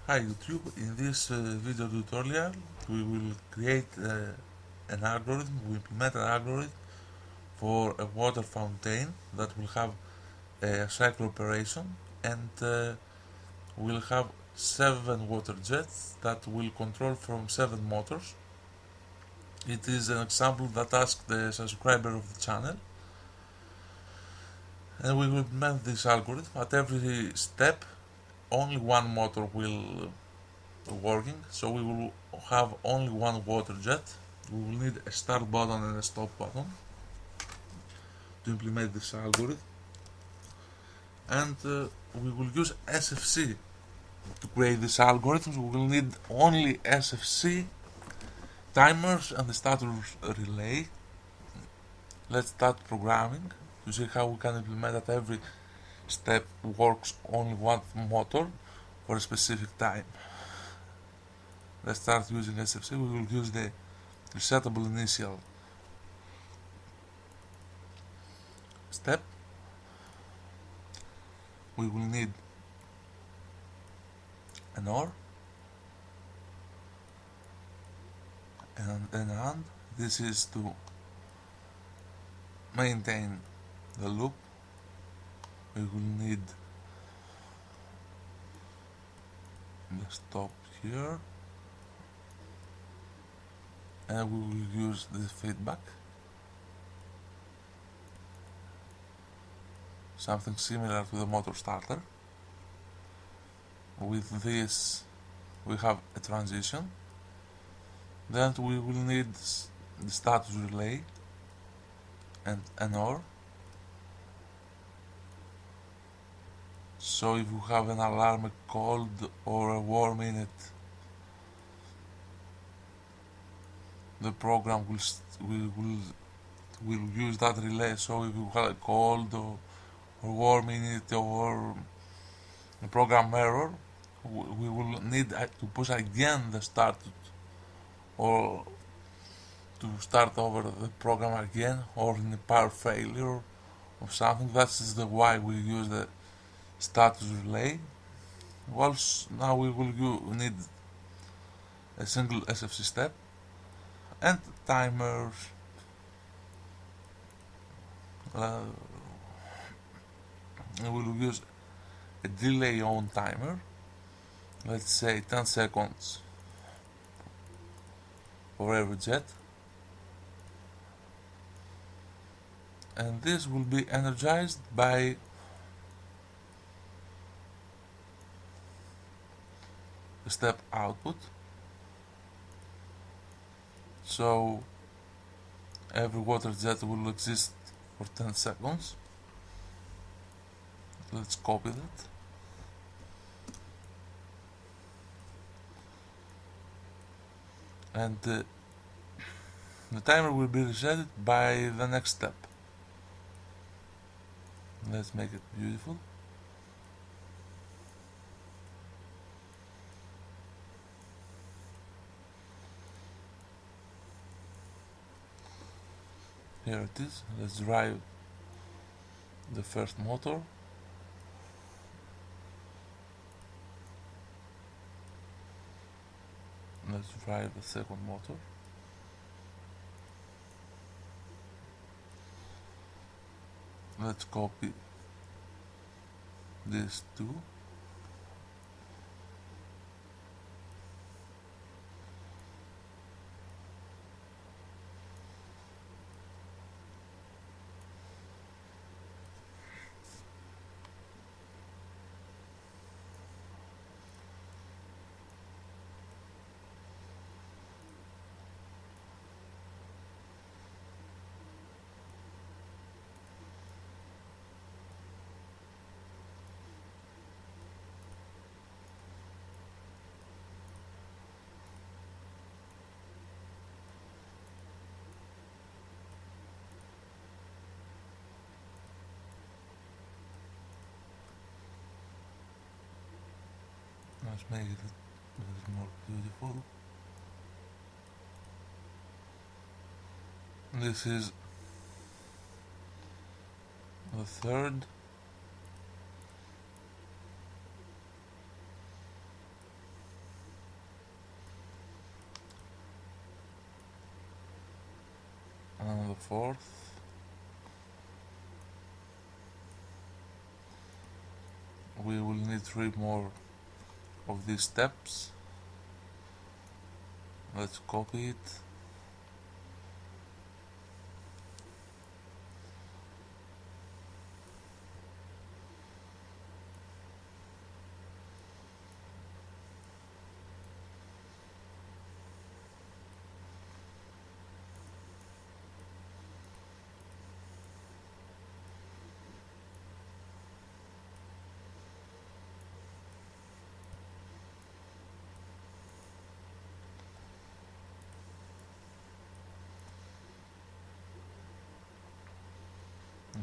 Hi YouTube, in this video tutorial we will create an algorithm, we implement an algorithm for a water fountain that will have a cycle operation and will have 7 water jets that will control from 7 motors. It is an example that asked the subscriber of the channel, and we will implement this algorithm. At every step only one motor will working, so we will have only one water jet. We will need a start button and a stop button to implement this algorithm, and we will use SFC to create this algorithm. We will need only SFC timers and the status relay. Let's start programming to see how we can implement that every step works only one motor for a specific time. Let's start using SFC. We will use the resettable initial step. We will need an OR and an AND. This is to maintain the loop. We will need the stop here, and we will use the feedback, something similar to the motor starter. With this we have a transition. Then we will need the status relay and an OR. So if we have an alarm called or a warm in it, the program will use that relay. So if we have a cold or warm in it or a program error, we will need to push again the start or to start over the program again, or in a power failure or something. That is the why we use the status relay. Also, now we will need a single SFC step and timers. We will use a delay on timer, let's say 10 seconds for every jet, and this will be energized by the step output. So every water jet will exist for 10 seconds. Let's copy that. And the timer will be reset by the next step. Let's make it beautiful. Here it is. Let's drive the first motor. Let's drive the second motor. Let's copy these two. Let's make it a little more beautiful. This is the third. fourth. We will need 3 more of these steps. Let's copy it.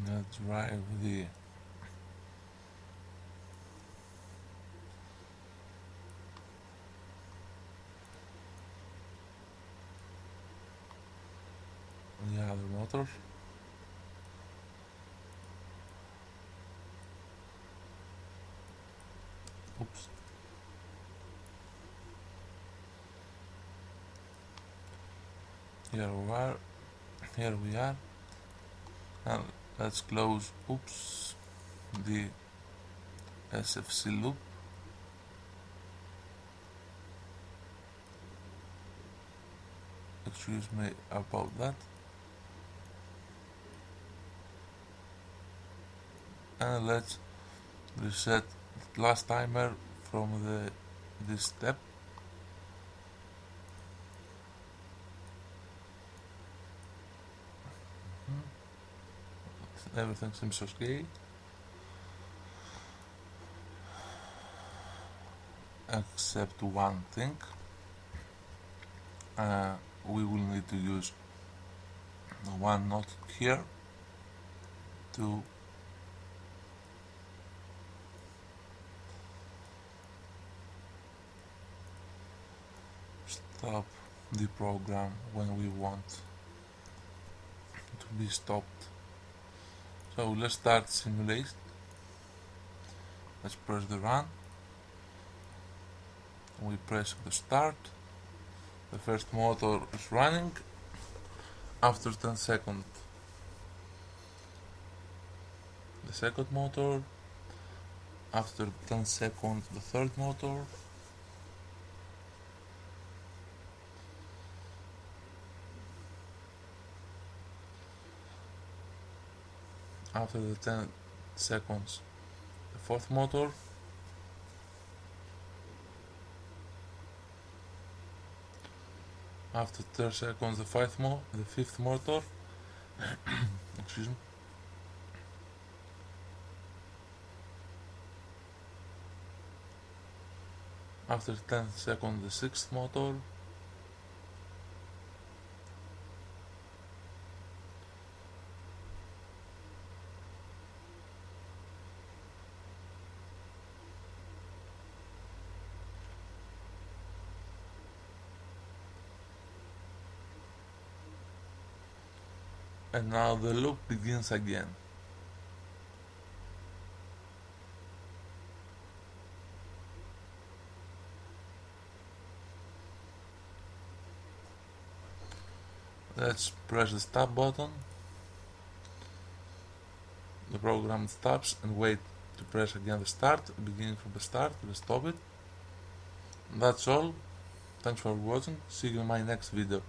Let's drive the other motor. Oops. Here we are. And let's close the SFC loop. Excuse me about that. And let's reset the last timer from this step. Everything seems okay, except one thing. We will need to use one node here to stop the program when we want to be stopped. So let's start simulate. Let's press the run. We press the start. The first motor is running. After 10 seconds, the second motor. After 10 seconds, the third motor. After the 10 seconds, the fourth motor. After 30 seconds, the fifth motor. Excuse me. After 10 seconds, the sixth motor. And now the loop begins again. Let's press the stop button. The program stops and wait to press again the start, beginning from the start, to stop it. That's all. Thanks for watching. See you in my next video.